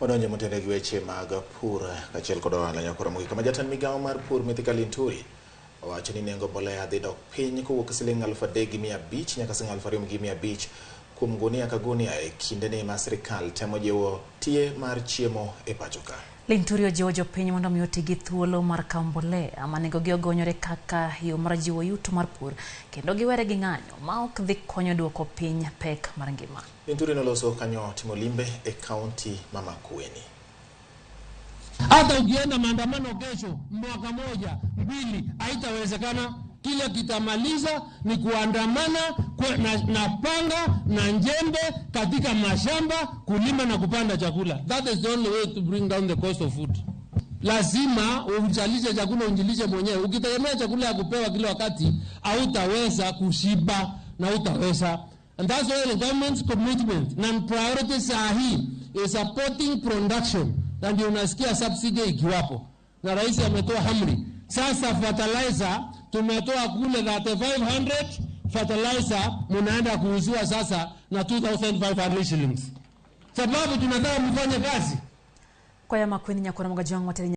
Wadonje motende gi weche mag pur kachiel kod ohala nyakoro mogik kama jatend migawo mar pur Mithika Linturi owacho ni nengo mbolea dhi dok piny kowuok siling 3,500 nyaka siling 2,500 kuom gunia ka gunia e kindeni ma sirkal temo jiwo tie mar chiemo e pacho ka. Linturi ojiwo jopiny mondo omi oti gi thuolo mar kawo mbolea ma nengogi ogonyore kaka yo mar jiwo yuto mar pur kendo giwere gi ng'anyo ma ok dhi konyo duoko piny pek mar ngima. Linturi noloso kanyo timo limbe e kaunti ma Makueni. Hata ukienda maandamano kesho mwaka moja mbili haitawezekana. Kile kitamaliza ni kuandamana na panga na njembe katika mashamba kulima na kupanda chakula. That is the only way to bring down the cost of food. Lazima ujalishe chakula, unjilishe mwenyewe. Ukitegemea chakula ya kupewa kila wakati hautaweza kushiba na hautaweza. And that's why the government's commitment and priorities is supporting production. Na ndio unasikia subsidy ikiwapo. Na rais ametoa amri. Sasa fertilizer tumetoa kule 3500 fertilizer munaenda kuuziwa sasa na 2500 shillings. Sababu tunataka mfanye kazi. Kwa ya Makueni nyakora mga jiwangu materi